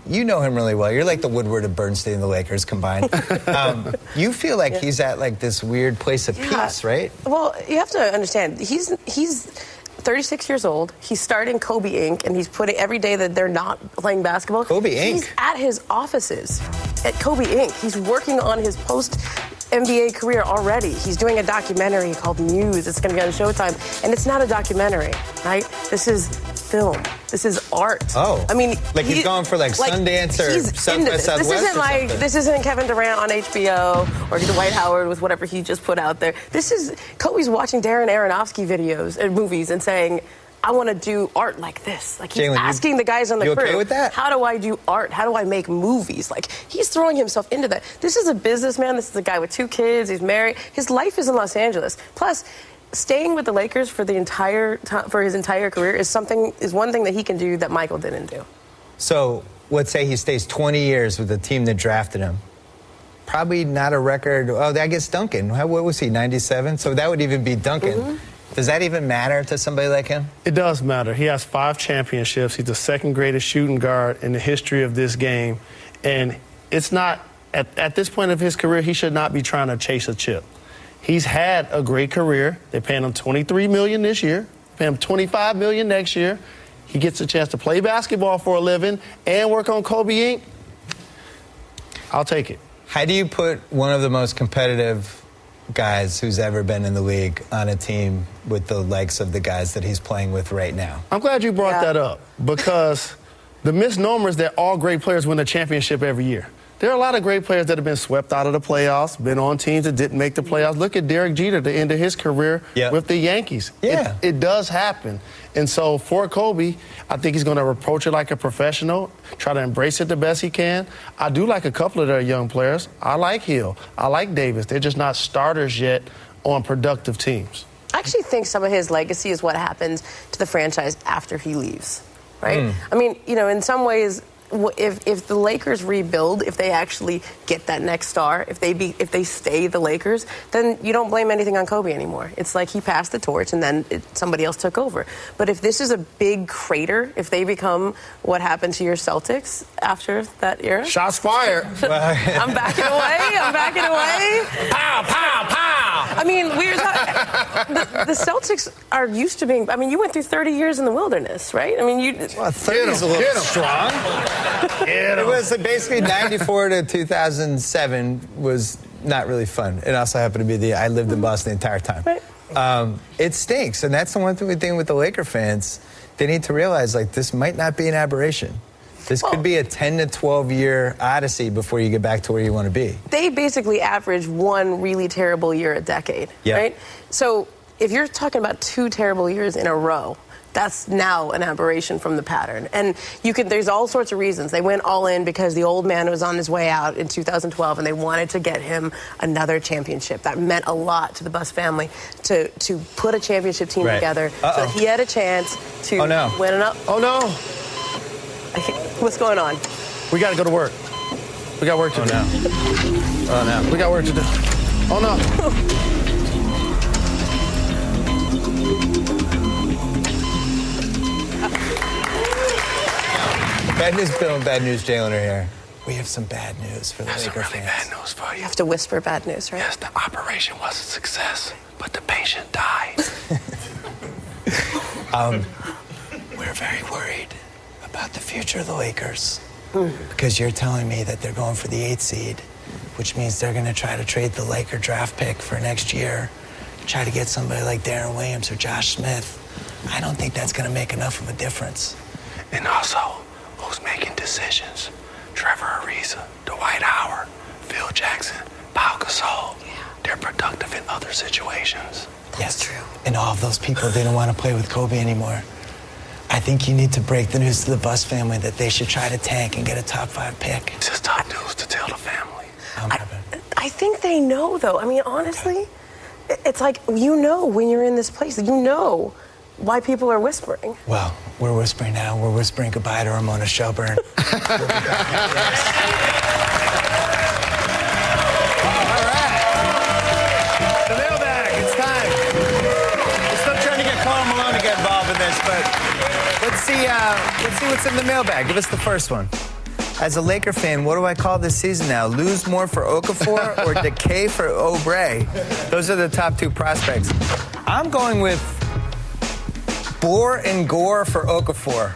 Speaker 2: know him really well. You're like the Woodward and Bernstein and the Lakers combined. You feel like he's at like this weird place of peace, right?
Speaker 6: Well, you have to understand, he's 36 years old. He's starting Kobe Inc. and he's putting every day that they're not playing basketball.
Speaker 2: Kobe Inc.
Speaker 6: He's at his offices at Kobe Inc. He's working on his post-NBA career already. He's doing a documentary called Muse. It's going to be on Showtime. And it's not a documentary, right? This is film. This is art.
Speaker 2: Oh.
Speaker 6: I mean,
Speaker 2: like he's going for like Sundance or South by Southwest.
Speaker 6: This isn't Kevin Durant on HBO or Dwight Howard with whatever he just put out there. This is Kobe's watching Darren Aronofsky videos and movies and saying, I want to do art like this. Like, he's
Speaker 2: Jalen,
Speaker 6: asking the guys on the crew,
Speaker 2: okay with that?
Speaker 6: How do I do art? How do I make movies? Like, he's throwing himself into that. This is a businessman. This is a guy with 2 kids. He's married. His life is in Los Angeles. Plus, staying with the Lakers for his entire career is one thing that he can do that Michael didn't do.
Speaker 2: So let's say he stays 20 years with the team that drafted him. Probably not a record. Oh, I guess Duncan. What was he, 97? So that would even be Duncan. Mm-hmm. Does that even matter to somebody like him?
Speaker 3: It does matter. He has 5 championships. He's the second greatest shooting guard in the history of this game. And it's not, at this point of his career, he should not be trying to chase a chip. He's had a great career. They're paying him $23 million this year, paying him $25 million next year. He gets a chance to play basketball for a living and work on Kobe Inc. I'll take it.
Speaker 2: How do you put one of the most competitive guys who's ever been in the league on a team with the likes of the guys that he's playing with right now?
Speaker 3: I'm glad you brought that up, because the misnomer is that all great players win a championship every year. There are a lot of great players that have been swept out of the playoffs, been on teams that didn't make the playoffs. Look at Derek Jeter, the end of his career with the Yankees.
Speaker 2: Yeah.
Speaker 3: It does happen. And so for Kobe, I think he's going to approach it like a professional, try to embrace it the best he can. I do like a couple of their young players. I like Hill. I like Davis. They're just not starters yet on productive teams.
Speaker 6: I actually think some of his legacy is what happens to the franchise after he leaves, right? I mean, you know, in some ways, if the Lakers rebuild, if they actually get that next star, if they stay the Lakers, then you don't blame anything on Kobe anymore. It's like he passed the torch and then somebody else took over. But if this is a big crater, if they become what happened to your Celtics after that era,
Speaker 3: shots fired.
Speaker 6: I'm backing away.
Speaker 3: Pow, pow, pow.
Speaker 6: I mean, the Celtics are used to being. I mean, you went through 30 years in the wilderness, right? I mean,
Speaker 2: 30 is a little strong. It was basically 94 to 2007 was not really fun. It also happened to be I lived in Boston the entire time.
Speaker 6: Right.
Speaker 2: It stinks, and that's the one thing with the Laker fans. They need to realize, like, this might not be an aberration. This could be a 10 to 12 year odyssey before you get back to where you want to be.
Speaker 6: They basically average one really terrible year a decade, right? So if you're talking about 2 terrible years in a row, that's now an aberration from the pattern. And there's all sorts of reasons. They went all in because the old man was on his way out in 2012 and they wanted to get him another championship. That meant a lot to the Buss family to put a championship team together so that he had a chance to win it up.
Speaker 3: Oh, no.
Speaker 6: What's going on?
Speaker 3: We got to go to work. We got work to do. Oh, no. We got work to do. Oh, no.
Speaker 2: Bad news Bill and bad news Jalen are here. We have some bad news for the Laker fans.
Speaker 3: Bad news for you.
Speaker 6: You have to whisper bad news, right?
Speaker 3: Yes, the operation was a success, but the patient died.
Speaker 2: We're very worried about the future of the Lakers because you're telling me that they're going for the 8th seed, which means they're going to try to trade the Laker draft pick for next year, try to get somebody like Darren Williams or Josh Smith. I don't think that's going to make enough of a difference.
Speaker 3: And also, who's making decisions? Trevor Ariza, Dwight Howard, Phil Jackson, Pau Gasol. They're productive in other situations.
Speaker 2: That's true. And all of those people didn't want to play with Kobe anymore. I think you need to break the news to the Buss family that they should try to tank and get a top 5 pick.
Speaker 3: It's just top news to tell the family.
Speaker 6: I think they know, though. I mean, honestly, it's like, you know when you're in this place. You know why people are whispering.
Speaker 2: Well, we're whispering now. We're whispering goodbye to Ramona Shelburne. We'll be back. Yes. All right. The mailbag. It's time. We're still trying to get Carl Malone to get involved in this, but let's see what's in the mailbag. Give us the first one. As a Laker fan, what do I call this season now? Lose more for Okafor or decay for Oubre? Those are the top 2 prospects. I'm going with Bore and Gore for Okafor.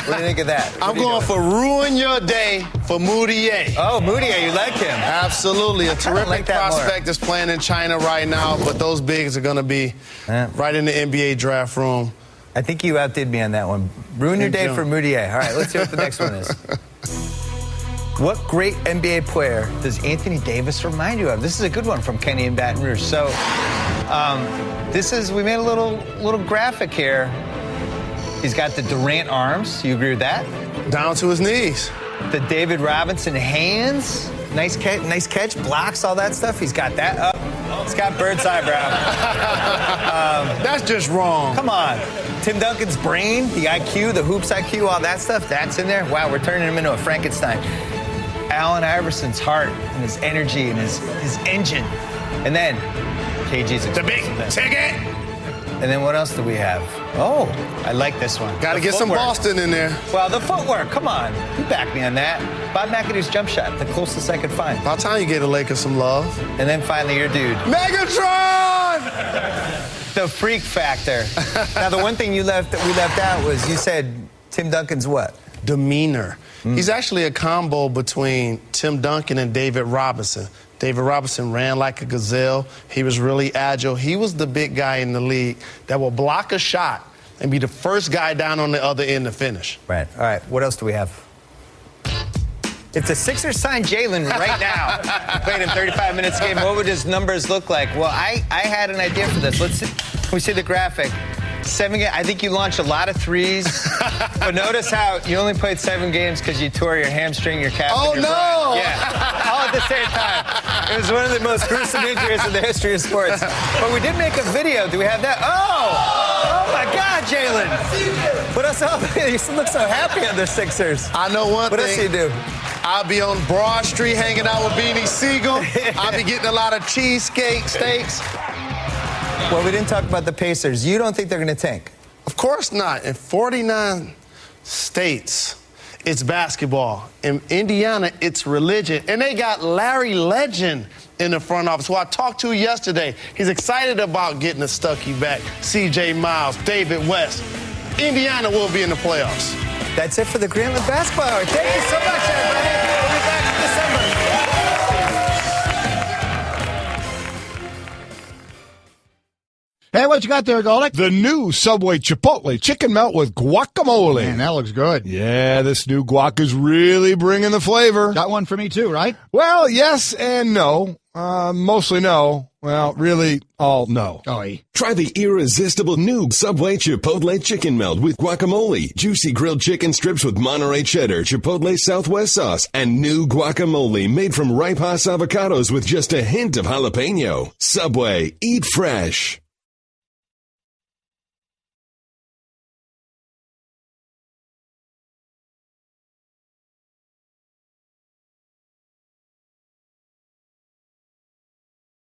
Speaker 2: What do you think of that?
Speaker 3: I'm going for Ruin Your Day for Moutier.
Speaker 2: Oh, Moutier, you like him?
Speaker 3: Absolutely. A terrific prospect is playing in China right now, but those bigs are going to be right in the NBA draft room.
Speaker 2: I think you outdid me on that one. Ruin Your Day for Moutier. All right, let's see what the next one is. What great NBA player does Anthony Davis remind you of? This is a good one from Kenny in Baton Rouge. So, we made a little graphic here. He's got the Durant arms. You agree with that?
Speaker 3: Down to his knees.
Speaker 2: The David Robinson hands. Nice catch, blocks, all that stuff. He's got that up. He's got bird's eyebrow.
Speaker 3: That's just wrong.
Speaker 2: Come on. Tim Duncan's brain, the IQ, the hoops IQ, all that stuff, that's in there. Wow, we're turning him into a Frankenstein. Allen Iverson's heart and his energy and his engine. And then KG's
Speaker 3: the big ticket.
Speaker 2: And then what else do we have? Oh, I like this one.
Speaker 3: Got to get some Boston in there.
Speaker 2: Well, the footwork. Come on. You back me on that. Bob McAdoo's jump shot, the closest I could find.
Speaker 3: About time you gave the Lakers some love.
Speaker 2: And then finally your dude.
Speaker 3: Megatron!
Speaker 2: The freak factor. Now, the one thing we left out was you said Tim Duncan's what?
Speaker 3: Demeanor. He's actually a combo between Tim Duncan and David Robinson. David Robinson ran like a gazelle. He was really agile. He was the big guy in the league that will block a shot and be the first guy down on the other end to finish.
Speaker 2: Right. All right. What else do we have? If the Sixers signed Jalen right now, played him 35 minutes a game, what would his numbers look like? Well, I had an idea for this. Let's see. We see the graphic. 7 games. I think you launched a lot of threes. But notice how you only played 7 games because you tore your hamstring, your calf.
Speaker 3: Oh,
Speaker 2: your
Speaker 3: no!
Speaker 2: groin. Yeah. All at the same time. It was one of the most gruesome injuries in the history of sports. But we did make a video. Do we have that? Oh my God, Jalen. What else? You look so happy on the Sixers.
Speaker 3: I know one thing.
Speaker 2: What else do you do?
Speaker 3: I'll be on Broad Street hanging out with Beanie Siegel. I'll be getting a lot of cheesecake steaks.
Speaker 2: Well, we didn't talk about the Pacers. You don't think they're going to tank?
Speaker 3: Of course not. In 49 states, it's basketball. In Indiana, it's religion. And they got Larry Legend in the front office, who I talked to yesterday. He's excited about getting a Stuckey back. C.J. Miles, David West. Indiana will be in the playoffs.
Speaker 2: That's it for the Grantland Basketball Hour. Thank you so much, everybody. We'll be back in December.
Speaker 7: Hey, what you got there, Golick?
Speaker 8: The new Subway Chipotle Chicken Melt with guacamole.
Speaker 7: Man, that looks good.
Speaker 8: Yeah, this new guac is really bringing the flavor.
Speaker 7: Got one for me too, right?
Speaker 8: Well, yes and no. Mostly no. Well, really, all no.
Speaker 9: Try the irresistible new Subway Chipotle Chicken Melt with guacamole, juicy grilled chicken strips with Monterey cheddar, Chipotle Southwest sauce, and new guacamole made from ripe Hass avocados with just a hint of jalapeno. Subway, eat fresh.